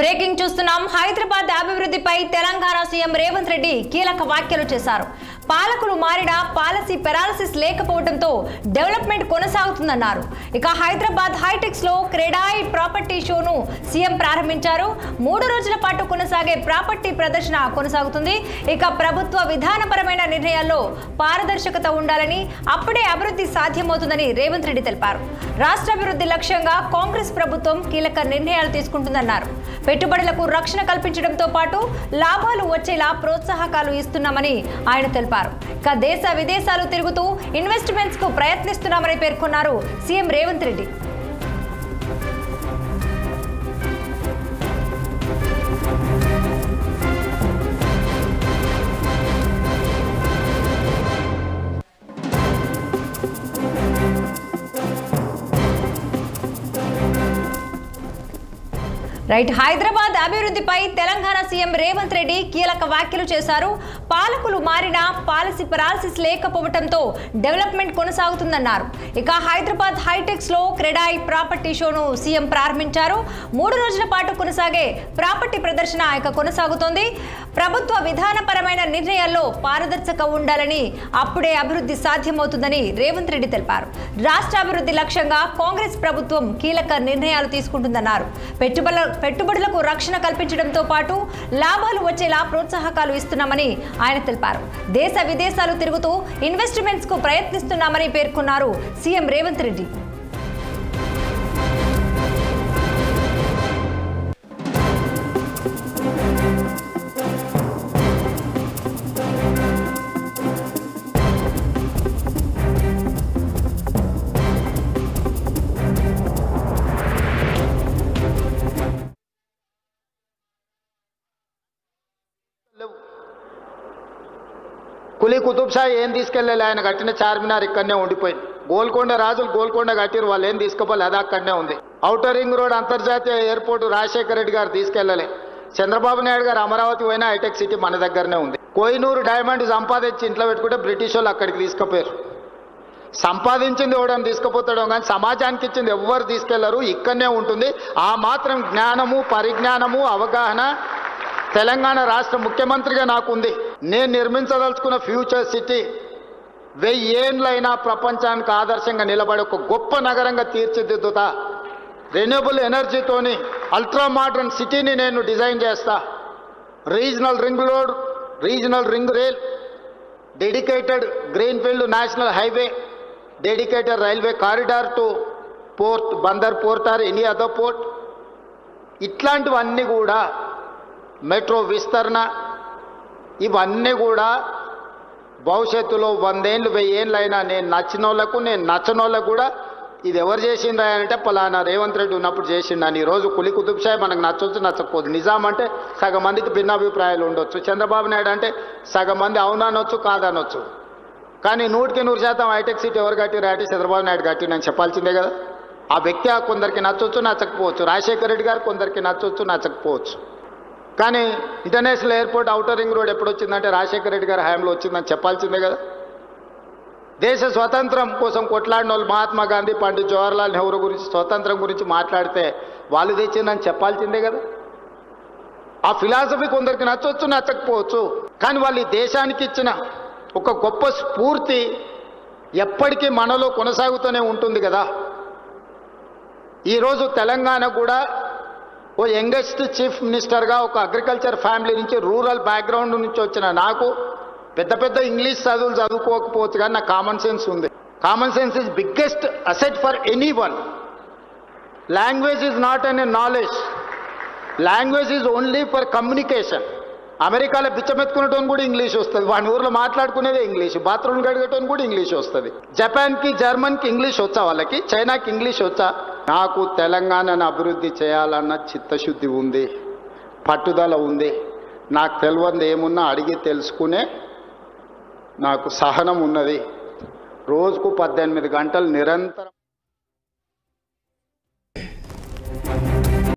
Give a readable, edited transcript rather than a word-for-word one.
Breaking చూస్తున్నాం. హైదరాబాద్ అభివృద్ధిపై Telangana CM Revanth Reddy కీలక వ్యాఖ్యలు చేశారు. పాలకులు మారినా పాలసీ పెరాలసిస్ లేకపోవడంతో డెవలప్మెంట్ కొనసాగుతుందన్నారు. ఇక హైదరాబాద్ హైటెక్స్ లో క్రెడాయి ప్రాపర్టీ షోను సీఎం ప్రారంభించారు. 3 రోజుల పాటు కొనసాగే ప్రాపర్టీ ప్రదర్శన కొనసాగుతుంది. ఇక ప్రభుత్వ విధానపరమైన నిర్ణయాల్లో పారదర్శకత ఉండాలని, అప్పుడే అభివృద్ధి సాధ్యమవుతుందని రేవంత్ రెడ్డి తెలిపారు. రాష్ట్ర అభివృద్ధి లక్ష్యంగా కాంగ్రెస్ ప్రభుత్వం కీలక నిర్ణయాలు తీసుకుంటుందన్నారు. పెట్టుబడులకు రక్షణ కల్పించడంతో పాటు లాభాలు వచ్చేలా ప్రోత్సాహకాలు ఇస్తున్నామని ఆయన తెలిపారు. ఇక దేశ విదేశాలు తిరుగుతూ ఇన్వెస్ట్మెంట్స్ కు ప్రయత్నిస్తున్నామని పేర్కొన్నారు సీఎం రేవంత్ రెడ్డి. హైదరాబాద్ అభివృద్ధిపై తెలంగాణ సీఎం రేవంత్ రెడ్డి కీలక వ్యాఖ్యలు చేశారు. పాలకులు మారినా పాలసీ పెరాలసిస్ లేకపోవడంతో డెవలప్మెంట్ కొనసాగుతుందన్నారు. ఇక హైదరాబాద్ హైటెక్స్ లో క్రెడాయి ప్రాపర్టీ షోను సీఎం ప్రారంభించారు. 3 రోజుల పాటు కొనసాగే ప్రాపర్టీ ప్రదర్శన కొనసాగుతోంది. ప్రభుత్వ విధానపరమైన నిర్ణయాల్లో పారదర్శకత ఉండాలని, అప్పుడే అభివృద్ధి సాధ్యమవుతుందని రేవంత్ రెడ్డి తెలిపారు. రాష్ట్ర అభివృద్ధి లక్ష్యంగా కాంగ్రెస్ ప్రభుత్వం కీలక నిర్ణయాలు తీసుకుంటుందన్నారు. పెట్టుబడులకు రక్షణ కల్పించడంతో పాటు లాభాలు వచ్చేలా ప్రోత్సాహకాలు ఇస్తున్నామని ఆయన తెలిపారు. దేశ విదేశాలు తిరుగుతూ ఇన్వెస్ట్మెంట్స్ కు ప్రయత్నిస్తున్నామని పేర్కొన్నారు సీఎం రేవంత్ రెడ్డి. కులీ కుతుబ్ షా ఏం తీసుకెళ్ళాలి, ఆయన కట్టిన చార్మినార్ ఇక్కడనే ఉండిపోయింది. గోల్కొండ రాజులు గోల్కొండ కట్టిరు, వాళ్ళు ఏం తీసుకోవాలి, అది అక్కడనే ఉంది. ఔటర్ రింగ్ రోడ్ అంతర్జాతీయ ఎయిర్పోర్ట్ రాజశేఖర రెడ్డి గారు తీసుకెళ్ళలే. చంద్రబాబు నాయుడు గారు అమరావతి పోయినా హైటెక్ సిటీ మన దగ్గరనే ఉంది. కోహినూరు డైమండ్ సంపాదించి ఇంట్లో పెట్టుకుంటే బ్రిటిష్ వాళ్ళు అక్కడికి తీసుకుపోయారు. సంపాదించింది ఎవడని తీసుకుపోతాడో కానీ సమాజానికి ఇచ్చింది ఎవ్వరు తీసుకెళ్లరు, ఇక్కడనే ఉంటుంది. ఆ మాత్రం జ్ఞానము, పరిజ్ఞానము, అవగాహన తెలంగాణ రాష్ట్ర ముఖ్యమంత్రిగా నాకుంది. నేను నిర్మించదలుచుకున్న ఫ్యూచర్ సిటీ 1000 ఏళ్ళైనా ప్రపంచానికి ఆదర్శంగా నిలబడే ఒక గొప్ప నగరంగా తీర్చిదిద్దుతా. రెన్యూబుల్ ఎనర్జీతోని అల్ట్రా మోడర్న్ సిటీని నేను డిజైన్ చేస్తా. Regional ring road, regional ring rail, dedicated greenfield national highway, dedicated railway corridor to port, Bandar port or any other port, ఇట్లాంటివన్నీ కూడా, మెట్రో విస్తరణ, ఇవన్నీ కూడా భవిష్యత్తులో 100 ఏళ్ళు 1000 ఏళ్ళైనా నేను నచ్చిన వాళ్ళకు, నేను నచ్చని వాళ్ళకు కూడా ఇది ఎవరు చేసిండ్రా అంటే పలానా రేవంత్ రెడ్డి ఉన్నప్పుడు చేసిండని. ఈరోజు కులీ కుతుబ్ షా మనకు నచ్చవచ్చు, నచ్చకపోదు. నిజాం అంటే సగం మందికి భిన్నాభిప్రాయాలు ఉండొచ్చు. చంద్రబాబు నాయుడు అంటే సగం మంది అవుననొచ్చు, కాదనొచ్చు. కానీ 100కి 100% హైటెక్ సిటీ ఎవరు కట్టిరు అంటే చంద్రబాబు నాయుడు కట్టినని చెప్పాల్సిందే కదా. ఆ వ్యక్తి కొందరికి నచ్చవచ్చు, నచ్చకపోవచ్చు. రాజశేఖర రెడ్డి గారు కొందరికి నచ్చవచ్చు, నచ్చకపోవచ్చు. కానీ international airport outer ring road ఎప్పుడు వచ్చిందంటే రాజశేఖర రెడ్డి గారి హయాంలో వచ్చిందని చెప్పాల్సిందే కదా. దేశ స్వతంత్రం కోసం కొట్లాడిన వాళ్ళు మహాత్మా గాంధీ, పండిత్ జవహర్లాల్ నెహ్రూ గురించి, స్వతంత్రం గురించి మాట్లాడితే వాళ్ళు తెచ్చిందని చెప్పాల్సిందే కదా. ఆ ఫిలాసఫీ కొందరికి నచ్చవచ్చు, నచ్చకపోవచ్చు. కానీ వాళ్ళు ఈ దేశానికి ఇచ్చిన ఒక గొప్ప స్ఫూర్తి ఎప్పటికీ మనలో కొనసాగుతూనే ఉంటుంది కదా. ఈరోజు తెలంగాణ కూడా ఓ యంగెస్ట్ చీఫ్ మినిస్టర్గా, ఒక అగ్రికల్చర్ ఫ్యామిలీ నుంచి, రూరల్ బ్యాక్గ్రౌండ్ నుంచి వచ్చిన నాకు పెద్ద పెద్ద ఇంగ్లీష్ చదువులు చదువుకోకపోవచ్చు కానీ నాకు కామన్ సెన్స్ ఉంది. Common sense is biggest asset for any one. Language is not an knowledge, language is only for communication. అమెరికాలో బిచ్చమెత్తుకునేటోని కూడా ఇంగ్లీష్ వస్తుంది, వాడి ఊర్లో మాట్లాడుకునేదే ఇంగ్లీష్, బాత్రూమ్ కడిగేటోని కూడా ఇంగ్లీష్ వస్తుంది. జపాన్కి, జర్మన్కి ఇంగ్లీష్ వచ్చా, వాళ్ళకి చైనాకి ఇంగ్లీష్ వచ్చా. నాకు తెలంగాణను అభివృద్ధి చేయాలన్న చిత్తశుద్ధి ఉంది, పట్టుదల ఉంది. నాకు తెలియంది ఏమున్నా అడిగి తెలుసుకునే నాకు సహనం ఉన్నది. రోజుకు 18 గంటలు నిరంతరం